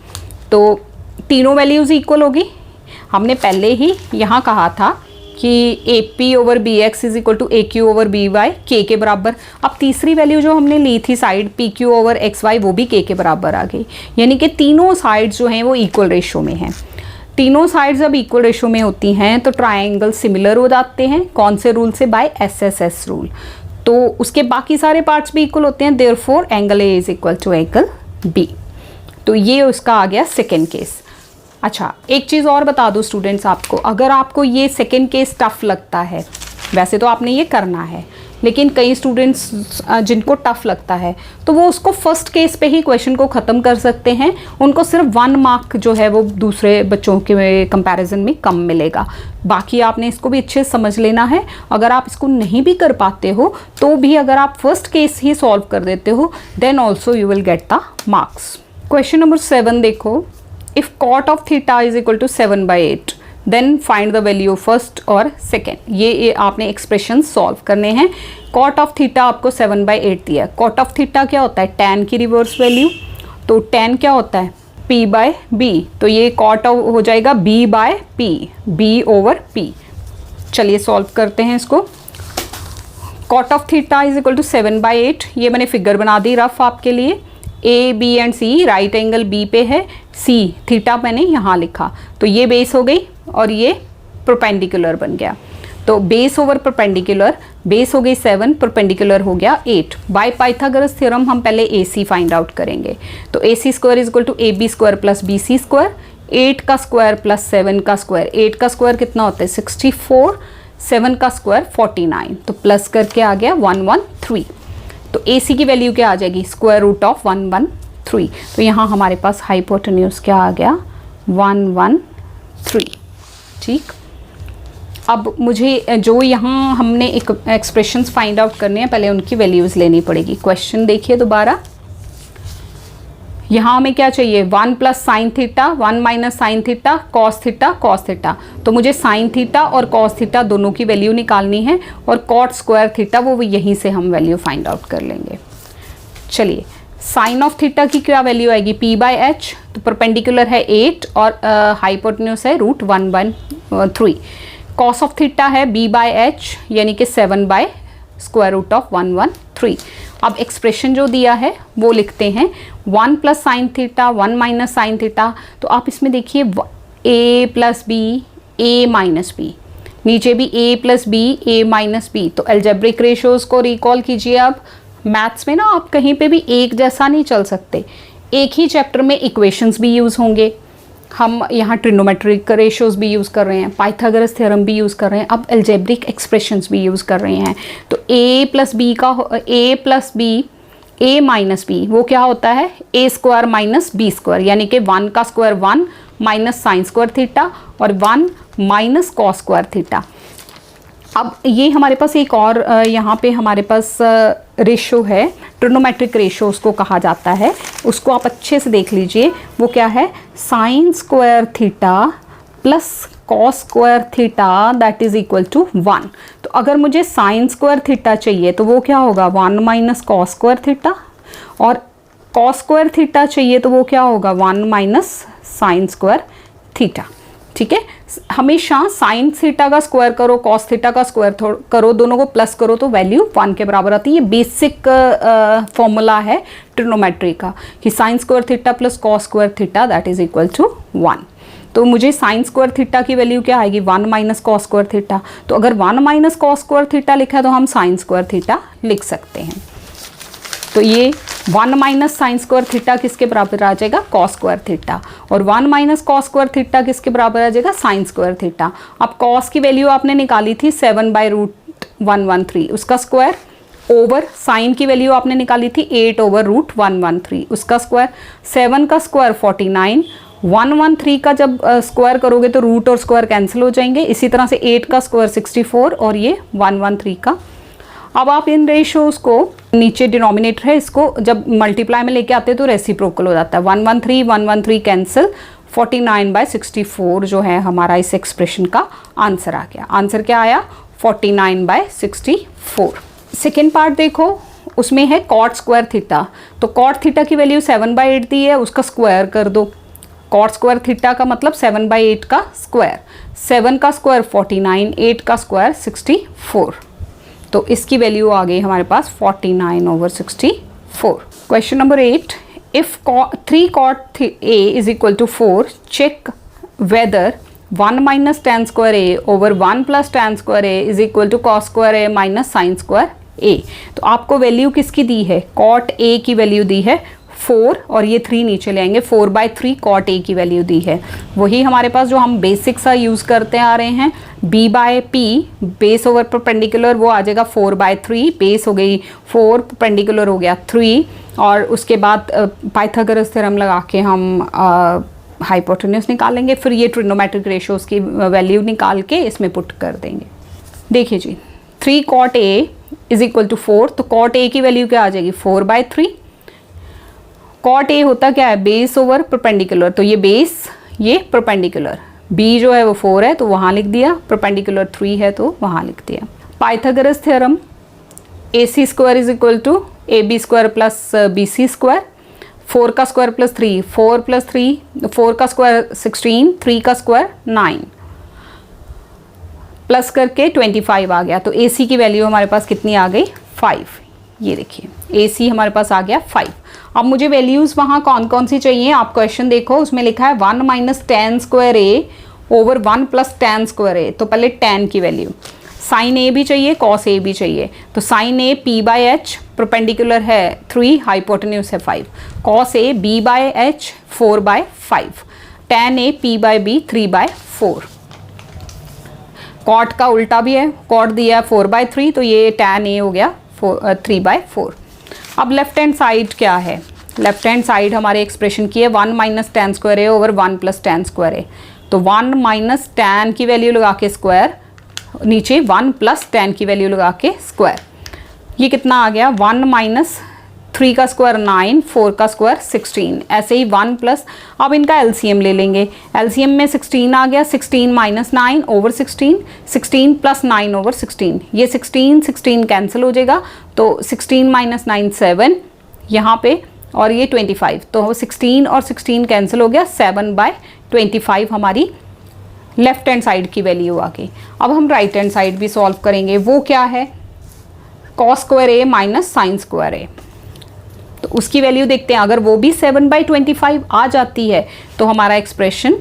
तो तीनों वैल्यूज़ इक्वल होगी। हमने पहले ही यहाँ कहा था कि A P over B X is equal to A Q over B Y के बराबर। अब तीसरी वैल्यू जो हमने ली थी side P Q over X Y वो भी के बराबर आ गई, यानी कि तीनों साइड्स जो हैं वो इक्वल रेशो में हैं। तीनों साइड्स जब इक्वल रेशो में होती हैं तो ट्रायंगल सिमिलर हो जाते हैं, कौन से रूल से, बाय एसएसएस रूल। तो उसके बाकी सारे पार्ट्स भी इक्वल होते हैं, therefore angle A is equal to angle B. तो ये उसका आ गया सेकेंड केस। अच्छा, एक चीज़ और बता दूं स्टूडेंट्स आपको, अगर आपको ये सेकेंड केस टफ लगता है, वैसे तो आपने ये करना है, लेकिन कई स्टूडेंट्स जिनको टफ लगता है तो वो उसको फर्स्ट केस पे ही क्वेश्चन को ख़त्म कर सकते हैं, उनको सिर्फ 1 मार्क जो है वो दूसरे बच्चों के कंपैरिजन में कम मिलेगा। बाकी आपने इसको भी अच्छे से समझ लेना है। अगर आप इसको नहीं भी कर पाते हो तो भी अगर आप फर्स्ट केस ही सॉल्व कर देते हो then also you will get the marks. Question number 7 देखो, if cot of theta is equal to 7/8 then find the value first और second। ये आपने एक्सप्रेशन सॉल्व करने हैं। cot of theta आपको 7/8 दिया है। cot of theta क्या होता है, tan की रिवर्स वैल्यू, तो tan क्या होता है, p/b, तो ये cot हो जाएगा b/p, b over p। चलिए सॉल्व करते हैं इसको। cot of theta is equal to 7/8, ये मैंने फिगर बना दी रफ आपके लिए। A B and C right angle B पे है, सी थीटा मैंने यहाँ लिखा, तो ये बेस हो गई और ये परपेंडिकुलर बन गया। तो बेस ओवर परपेंडिकुलर, बेस हो गई 7, परपेंडिकुलर हो गया 8। बाय पाइथागोरस थ्योरम हम पहले ए सी फाइंड आउट करेंगे। तो A C square is equal to A B square plus B C square, 8 का स्क्वायर प्लस 7 का स्क्वायर। 8 का स्क्वायर कितना होता है 64, 7 का स्क्वायर 49, तो प्लस करके आ गया 113। तो ए सी की वैल्यू क्या आ जाएगी, स्क्वायर रूट ऑफ 113। तो यहाँ हमारे पास हाइपोटेन्यूज क्या आ गया 113। ठीक, अब मुझे जो यहाँ हमने एक एक्सप्रेशंस फाइंड आउट करने हैं, पहले उनकी वैल्यूज़ लेनी पड़ेगी। क्वेश्चन देखिए दोबारा, यहाँ हमें क्या चाहिए, 1 plus sine theta, 1 minus sine theta, cos theta. तो मुझे साइन थीटा और कॉस थीटा दोनों की वैल्यू निकालनी है, और कॉट स्क्वायर थीटा वो यहीं से हम वैल्यू फाइंड आउट कर लेंगे। चलिए, साइन ऑफ थीटा की क्या वैल्यू आएगी, p/h, तो परपेंडिकुलर है 8 और हाइपोटेन्यूज है √1/3। कॉस ऑफ थीटा है b/h यानी कि 7/√113। अब एक्सप्रेशन जो दिया है वो लिखते हैं, 1 plus sine theta, 1 minus sine theta. तो आप इसमें देखिए a plus B, a minus B, नीचे भी a plus B, a minus B. तो एल्जेब्रिक रेशोज़ को रिकॉल कीजिए। अब मैथ्स में ना आप कहीं पे भी एक जैसा नहीं चल सकते, एक ही चैप्टर में इक्वेशंस भी यूज़ होंगे। हम यहाँ ट्रिग्नोमेट्रिक रेशोज़ भी यूज़ कर रहे हैं, पाइथागोरस थ्योरम भी यूज़ कर रहे हैं, अब एल्जेब्रिक एक्सप्रेशंस भी यूज़ कर रहे हैं। तो a प्लस बी का a plus B, a minus B वो क्या होता है, a square minus B square, यानी कि 1 का square 1 minus sine square theta और 1 माइनस कॉस स्क्वायर थीटा। अब ये हमारे पास एक और यहाँ पे हमारे पास रेशो है, ट्रिग्नोमेट्रिक रेशो उसको कहा जाता है, उसको आप अच्छे से देख लीजिए। वो क्या है, sine square theta plus cos square theta that is equal to 1। तो अगर मुझे साइन स्क्वायर थीटा चाहिए तो वो क्या होगा 1 माइनस कॉस स्क्वायर थीटा, और कॉस स्क्वायर थीटा चाहिए तो वो क्या होगा 1 माइनस साइन स्क्वायर थीटा। ठीक है, हमेशा साइन थीटा का स्क्वायर करो, कॉस थीटा का स्क्वायर करो, दोनों को प्लस करो तो वैल्यू 1 के बराबर आती है। ये बेसिक फॉर्मूला है ट्रिग्नोमेट्री का कि sine square theta plus cos square theta that is equal to 1। तो मुझे साइन स्क्वायर थीटा की वैल्यू क्या आएगी 1 माइनस कॉस स्क्वायर थीटा। तो अगर 1 माइनस कॉस स्क्वायर थीटा लिखा है तो हम साइन स्क्वायर थीटा लिख सकते हैं। तो ये 1 माइनस साइन स्क्वायर थीटा किसके बराबर आ जाएगा, कॉस स्क्वायर थीटा, और 1 माइनस कॉस स्क्वायर थीटा किसके बराबर आ जाएगा, साइन स्क्वायर थीटा। अब कॉस की वैल्यू आपने निकाली थी 7/√113 उसका स्क्वायर, ओवर साइन की वैल्यू आपने निकाली थी 8/√113 उसका स्क्वायर, 7 का स्क्वायर 49, 113 का जब स्क्वायर करोगे तो रूट और स्क्वायर कैंसिल हो जाएंगे। इसी तरह से 8 का स्क्वायर 64 और ये 113 का। अब आप इन रेशियोज को, नीचे डिनोमिनेटर है, इसको जब मल्टीप्लाई में लेके आते हैं तो रेसिप्रोकल हो जाता है। 113 कैंसिल, 49/64 जो है हमारा इस एक्सप्रेशन का आंसर आ गया। आंसर क्या आया, 49/64। सेकेंड पार्ट देखो, उसमें है कॉट स्क्वायर थीटा। तो कॉट थीटा की वैल्यू 7/8 दी है, उसका स्क्वायर कर दो। कॉट स्क्वायर थीटा का मतलब 7/8 का स्क्वायर, 7 का स्क्वायर 49, 8 का स्क्वायर 64। तो इसकी वैल्यू आ गई हमारे पास 49/64। Question number 8, if 3 cot A is equal to 4, check whether 1 minus tan square A over 1 plus tan square A is equal to cos square A minus sin square A। तो आपको value किसकी दी है, cot A की value दी है 4 और ये 3 नीचे ले आएंगे, 4/3 cot A की वैल्यू दी है। वही हमारे पास जो हम बेसिक सा यूज़ करते आ रहे हैं, B/P बेस ओवर परपेंडिकुलर, वो आ जाएगा 4/3, बेस हो गई 4, परपेंडिकुलर हो गया 3, और उसके बाद पाइथागोरस थ्योरम लगा के हम हाइपोटेन्यूज निकालेंगे, फिर ये ट्रिग्नोमेट्रिक रेशियोज की वैल्यू निकाल के इसमें पुट कर देंगे। देखिए जी, 3 cot A is equal to 4, तो cot A की वैल्यू क्या आ जाएगी, 4/3। cot A होता क्या है, बेस ओवर परपेंडिकुलर, तो ये बेस, ये परपेंडिकुलर, B जो है वो 4 है तो वहाँ लिख दिया, परपेंडिकुलर 3 है तो वहाँ लिख दिया। Pythagoras theorem, AC square is equal to AB square plus BC square, 4 का स्क्वायर प्लस 3, 4 प्लस 3, 4 का स्क्वायर 16, 3 का स्क्वायर 9, प्लस करके 25 आ गया। तो AC की वैल्यू हमारे पास कितनी आ गई, 5। ये देखिए AC हमारे पास आ गया 5। अब मुझे वैल्यूज़ वहाँ कौन कौन सी चाहिए, आप क्वेश्चन देखो, उसमें लिखा है 1 minus tan square A over 1 plus tan square A। तो पहले tan की वैल्यू, साइन A भी चाहिए, cos A भी चाहिए। तो साइन A P/H, परपेंडिकुलर है 3, हाइपोटेन्यूज है 5, cos A B/H 4/5, tan A P/B 3/4। Cot का उल्टा भी है, कॉट दिया 4/3 तो ये tan A हो गया 3/4। अब लेफ्ट हैंड साइड क्या है, लेफ्ट हैंड साइड हमारे एक्सप्रेशन की है 1 minus tan square A over 1 plus tan square A। तो 1 माइनस tan की वैल्यू लगा के स्क्वायर, नीचे 1 प्लस tan की वैल्यू लगा के स्क्वायर, ये कितना आ गया, 1 माइनस 3 का स्क्वायर 9, 4 का स्क्वायर 16, ऐसे ही 1 प्लस, अब इनका एलसीएम ले लेंगे। एलसीएम में 16 आ गया, 16 माइनस 9 ओवर 16, 16 प्लस 9 ओवर 16, ये 16 कैंसिल हो जाएगा, तो 16 माइनस 9 7 यहाँ पे, और ये 25, तो 16 और 16 कैंसिल हो गया, 7/25 हमारी लेफ्ट हैंड साइड की वैल्यू आ गई। अब हम राइट हैंड साइड भी सॉल्व करेंगे, वो क्या है, cos square A minus sine square A। तो उसकी वैल्यू देखते हैं, अगर वो भी 7/25 आ जाती है तो हमारा एक्सप्रेशन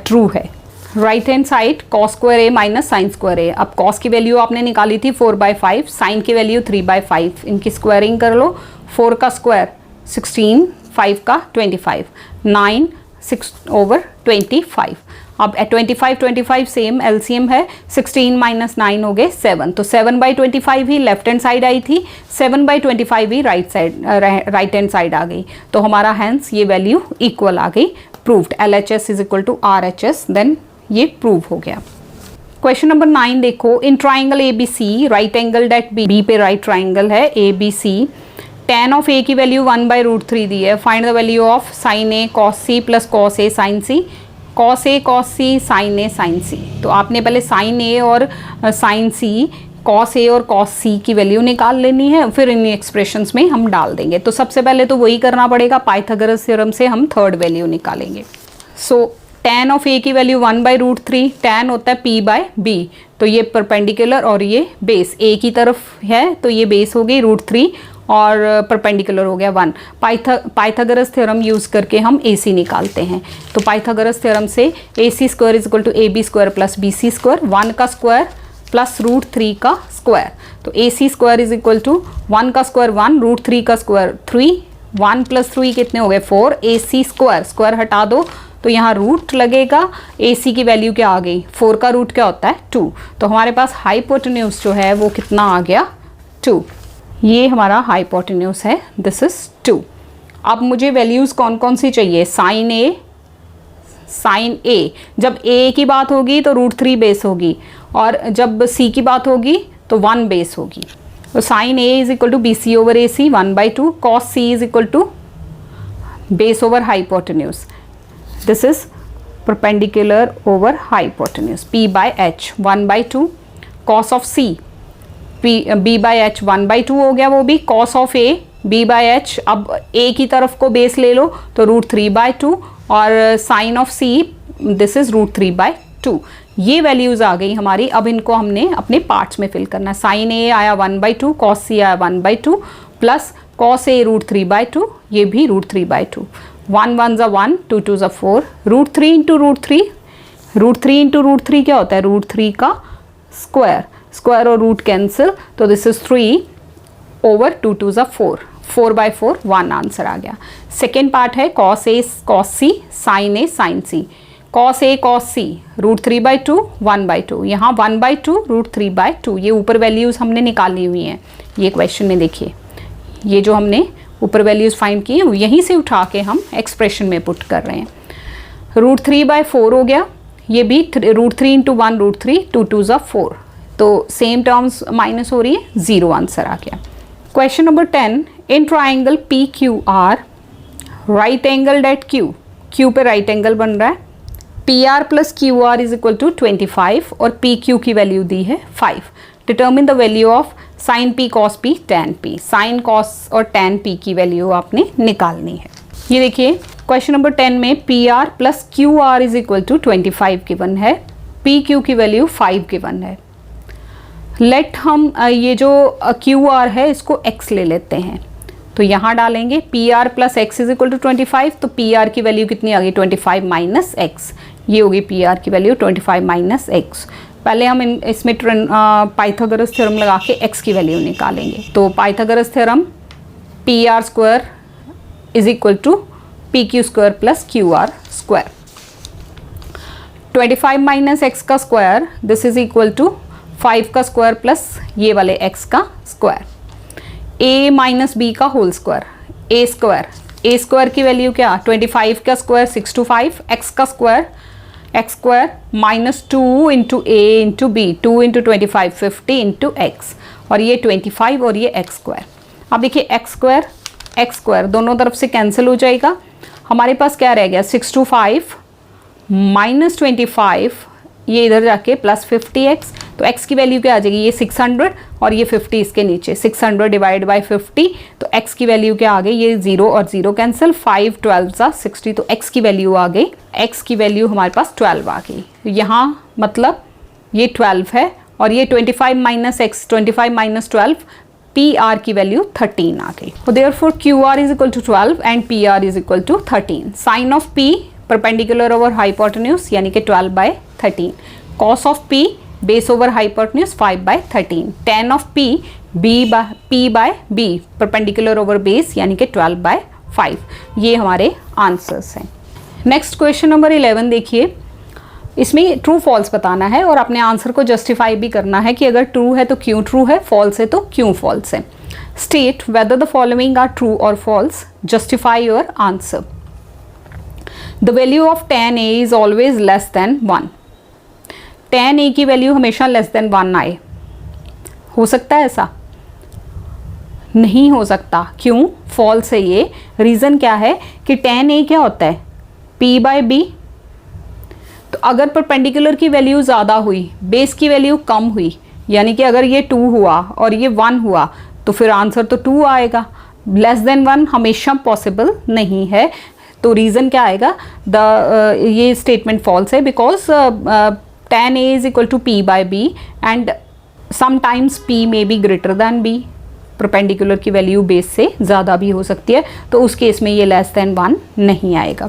ट्रू है। Right hand side cos square A minus sine square A। अब cos की वैल्यू आपने निकाली थी 4/5, साइन की वैल्यू 3/5, इनकी स्क्वायरिंग कर लो, 4 का स्क्वायर 16, 5 का 25, 9 6 ओवर 25। अब 25 सेम एलसीएम है, 16 माइनस 9 हो गए 7, तो 7/25 ही लेफ्ट हैंड साइड आई थी, 7/25 ही राइट हैंड साइड आ गई। तो हमारा हैंस ये वैल्यू इक्वल आ गई, proved, LHS is equal to RHS, then ये प्रूव हो गया। क्वेश्चन नंबर 9 देखो, in triangle ABC, right angle at B पे राइट ट्राइंगल है ABC, tan ऑफ A की वैल्यू 1/√3 दी है, find the value of sin A cos C plus cos A sin C, cos A cos C sin A sin C। तो आपने पहले sin A और sin C, cos A और cos C की value निकाल लेनी है, फिर इन एक्सप्रेशंस में हम डाल देंगे। तो सबसे पहले तो वही करना पड़ेगा, पाइथागोरस थ्योरम से हम थर्ड वैल्यू निकालेंगे। सो tan ऑफ A की वैल्यू 1/√3, tan होता है P/B, तो ये परपेंडिकुलर और ये बेस A की तरफ है, तो ये बेस हो गई √3 और परपेंडिकुलर हो गया 1। पाइथागोरस थ्योरम यूज़ करके हम AC निकालते हैं। तो पाइथागोरस थ्योरम से AC square is equal to AB square plus BC square, 1 का स्क्वायर प्लस √3 का स्क्वायर। तो AC square is equal to 1 का स्क्वायर 1, √3 का स्क्वायर 3, 1 + 3 कितने हो गए 4, AC स्क्वायर, स्क्वायर हटा दो तो यहाँ रूट लगेगा, AC की वैल्यू क्या आ गई 4 का रूट क्या होता है 2, तो हमारे पास हाइपोटेन्यूज जो है वो कितना आ गया 2। ये हमारा हाइपोटेन्यूज है, दिस इज 2। अब मुझे वैल्यूज़ कौन कौन सी चाहिए, साइन A, जब A की बात होगी तो √3 बेस होगी, और जब C की बात होगी तो 1 बेस होगी। तो sine A is equal to BC/AC 1/2, cos C is equal to base over hypotenuse, this is perpendicular over hypotenuse, P/H 1/2, cos of C B/H 1/2 हो गया, वो भी cos ऑफ A B/H, अब A की तरफ को बेस ले लो तो √3/2, और sine of C this is √3/2। ये वैल्यूज़ आ गई हमारी। अब इनको हमने अपने पार्ट्स में फिल करना है। साइन A आया 1/2, cos C आया 1/2, प्लस cos A √3/2, ये भी √3/2, 1 1 ज़ा 1, 2 2 ज़ा 4, √3 इंटू √3, √3 इंटू √3 क्या होता है √3 का स्क्वायर, स्क्वायर और रूट कैंसिल, तो दिस इज 3 ओवर 2 2 ज़ा 4, 4/4, 1 आंसर आ गया। सेकेंड पार्ट है cos A cos C, sin A sin C, cos A cos C √3/2 1/2, यहाँ 1/2 √3/2, ये ऊपर वैल्यूज़ हमने निकाली हुई हैं। ये क्वेश्चन में देखिए, ये जो हमने ऊपर वैल्यूज़ फाइंड की हैं यहीं से उठा के हम एक्सप्रेशन में पुट कर रहे हैं। √3/4 हो गया, ये भी √3 इंटू 1 √3, 2 2 ज़ा 4, तो सेम टर्म्स माइनस हो रही है, 0 आंसर आ गया। Question number 10, in triangle PQR right angle at Q पे राइट एंगल बन रहा है, PR + QR is equal to 25 और PQ की वैल्यू दी है 5। Determine the value of sin P cos P tan P, sine cos और tan P की वैल्यू आपने निकालनी है। ये देखिए क्वेश्चन नंबर 10 में PR + QR is equal to 25 given है, PQ की वैल्यू 5 गिवन है। लेट हम ये जो QR है इसको x ले लेते हैं, तो यहाँ डालेंगे PR + x is equal to 25, तो PR की वैल्यू कितनी आ गई 25 - x, ये होगी PR की वैल्यू 25 - x। पहले हम इसमें पाइथागोरस थ्योरम लगा के x की वैल्यू निकालेंगे, तो Pythagoras theorem PR² is equal to PQ² + QR², 25 - x का square this is equal to 5 का स्क्वायर प्लस ये वाले x का स्क्वायर, a - b का होल स्क्वायर, a स्क्वायर की वैल्यू क्या 25 का स्क्वायर 625, x का square x² -2 into a into b, 2 into 25 50 into x, और ये 25 और ये x²। अब देखिए x² दोनों तरफ से कैंसिल हो जाएगा, हमारे पास क्या रह गया 625 - 25, ये इधर जाके प्लस 50x, तो x की वैल्यू क्या आ जाएगी ये 600 और ये 50 इसके नीचे, 600 डिवाइड बाई 50, तो x की वैल्यू क्या आ गई, ये 0 और 0 कैंसिल, 5 12 सा 60, तो x की वैल्यू आ गई, x की वैल्यू हमारे पास 12 आ गई। यहाँ मतलब ये 12 है और ये 25 - x, 25 - 12, PR की वैल्यू 13 आ गई। तो therefore QR is equal to 12 and PR is equal to 13। Sine of P perpendicular over hypotenuse यानी कि 12/13, cos of P base over hypotenuse 5/13, tan of P P/B perpendicular over base यानी कि 12/5। ये हमारे आंसर्स हैं। नेक्स्ट क्वेश्चन नंबर 11 देखिए, इसमें true false बताना है और अपने आंसर को जस्टिफाई भी करना है कि अगर ट्रू है तो क्यों ट्रू है, फॉल्स है तो क्यों फॉल्स है। State whether the following are true और false, justify your answer. The value of tan A is always less than 1, tan A की वैल्यू हमेशा लेस देन 1 आए, हो सकता है ऐसा? नहीं हो सकता। क्यों? फॉल्स है ये। रीज़न क्या है कि tan A क्या होता है P/B, तो अगर परपेंडिकुलर की वैल्यू ज़्यादा हुई, बेस की वैल्यू कम हुई, यानी कि अगर ये 2 हुआ और ये 1 हुआ तो फिर आंसर तो 2 आएगा। लेस देन 1 हमेशा पॉसिबल नहीं है, तो रीज़न क्या आएगा, ये स्टेटमेंट फॉल्स है because tan A is equal to P/B and sometimes P may be greater than B, perpendicular की वैल्यू बेस से ज़्यादा भी हो सकती है, तो उस केस में ये लेस देन 1 नहीं आएगा।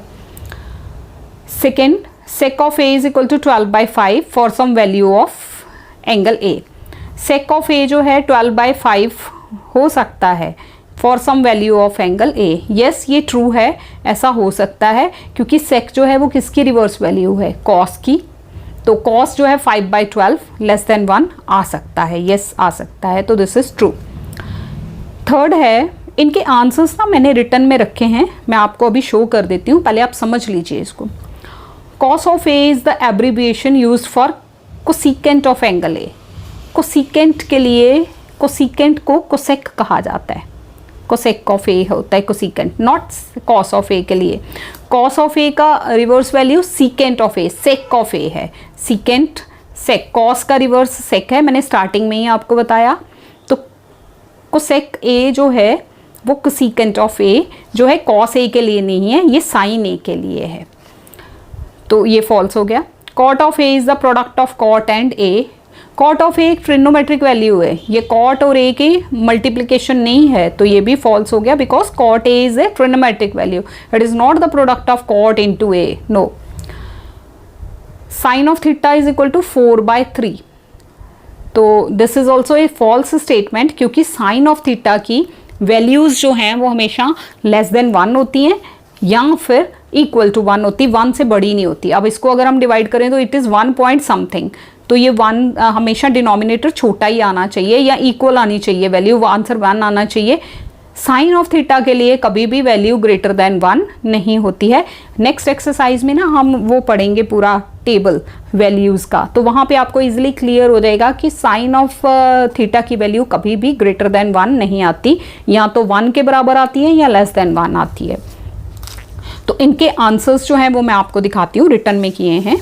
Second, sec of A is equal to 12/5 for some value of angle A। sec of A जो है 12/5 हो सकता है for some value of angle A. Yes, ये ट्रू है, ऐसा हो सकता है क्योंकि सेक जो है वो किसकी रिवर्स वैल्यू है, कॉस की। तो कॉस जो है 5/12 लेस देन 1 आ सकता है, यस आ सकता है, तो दिस इज ट्रू। थर्ड है, इनके आंसर्स ना मैंने रिटर्न में रखे हैं, मैं आपको अभी शो कर देती हूँ, पहले आप समझ लीजिए इसको। Cos of A is the abbreviation used for cosecant of angle A. Cosecant के लिए, कोसिकेंट को कोसेक कहा जाता है, कोसेक ऑफ ए होता है cosecant, not cos of A के लिए। कॉस ऑफ ए का reverse value secant of A, sec of A है, सीकेंट सेक, कॉस का रिवर्स सेक है, मैंने स्टार्टिंग में ही आपको बताया। तो कोसेक ए जो है वो कोसिकेंट ऑफ ए जो है कॉस ए के लिए नहीं है, ये साइन ए के लिए है, तो ये फॉल्स हो गया। Cot of A is the product of cot and A. Cot of A एक ट्रिग्नोमेट्रिक वैल्यू है, ये कॉट और ए की मल्टीप्लिकेशन नहीं है, तो ये भी फॉल्स हो गया because cot A is a trigonometric value, it is not the product of cot into A, no. Sine of theta is equal to 4/3, तो this is also a false statement क्योंकि sine of theta की values जो हैं वो हमेशा less than 1 होती हैं या फिर इक्वल टू 1 होती, 1 से बड़ी नहीं होती। अब इसको अगर हम डिवाइड करें तो इट इज़ 1 पॉइंट समथिंग, तो ये 1 हमेशा डिनोमिनेटर छोटा ही आना चाहिए या इक्वल आनी चाहिए वैल्यू, आंसर 1 आना चाहिए। साइन ऑफ थीटा के लिए कभी भी वैल्यू ग्रेटर देन 1 नहीं होती है। नेक्स्ट एक्सरसाइज में ना हम वो पढ़ेंगे पूरा टेबल वैल्यूज़ का, तो वहाँ पे आपको इजीली क्लियर हो जाएगा कि साइन ऑफ थीटा की वैल्यू कभी भी ग्रेटर देन 1 नहीं आती, या तो 1 के बराबर आती है या लेस देन 1 आती है। तो इनके आंसर्स जो हैं वो मैं आपको दिखाती हूँ, रिटर्न में किए हैं।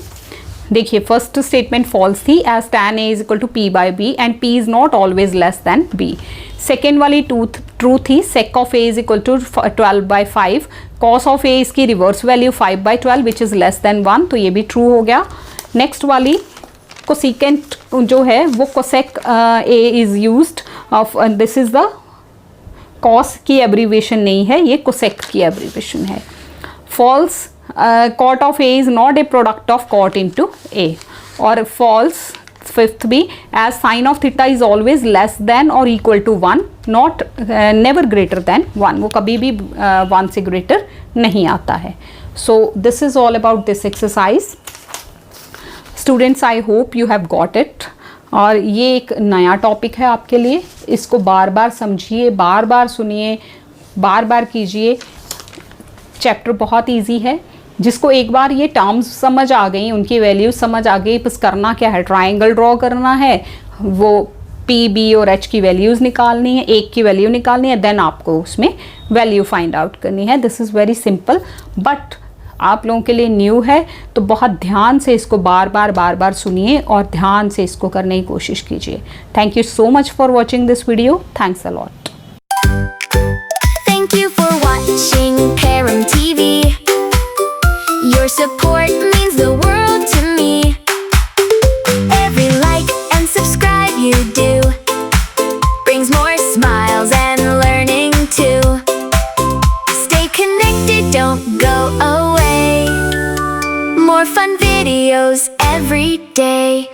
देखिए फर्स्ट स्टेटमेंट फॉल्स थी, as tan a is equal to p/b and p is not always less than b। Second वाली ट्रू थी, sec of a is equal to 12/5, cos of a इसकी reverse value 5/12 which is less than 1, तो ये भी true हो गया। Next वाली cosecant जो है वो cosec a is used of, this is the cos की एब्रीवेशन नहीं है, ये कोसेक की एब्रीवेशन है। False, cot of a is not a product of cot into a, और false फिफ्थ भी, as sin of theta is always less than or equal to 1, not never greater than 1, वो कभी भी 1 से greater नहीं आता है। So this is all about this exercise. Students, I hope you have got it. और ये एक नया टॉपिक है आपके लिए, इसको बार बार समझिए, बार बार सुनिए, बार बार कीजिए। चैप्टर बहुत इजी है, जिसको एक बार ये टर्म्स समझ आ गई, उनकी वैल्यूज समझ आ गई, बस करना क्या है, ट्राइंगल ड्रॉ करना है, वो P, B और H की वैल्यूज़ निकालनी है, एक की वैल्यू निकालनी है, देन आपको उसमें वैल्यू फाइंड आउट करनी है। This is very simple, but आप लोगों के लिए न्यू है, तो बहुत ध्यान से इसको बार बार सुनिए और ध्यान से इसको करने की कोशिश कीजिए। Thank you so much for watching this video, thanks a lot. Thank you for watching Param TV. Your support means the world to me. Every like and subscribe you do brings more smiles and learning too. Stay connected, don't go away. More fun videos every day.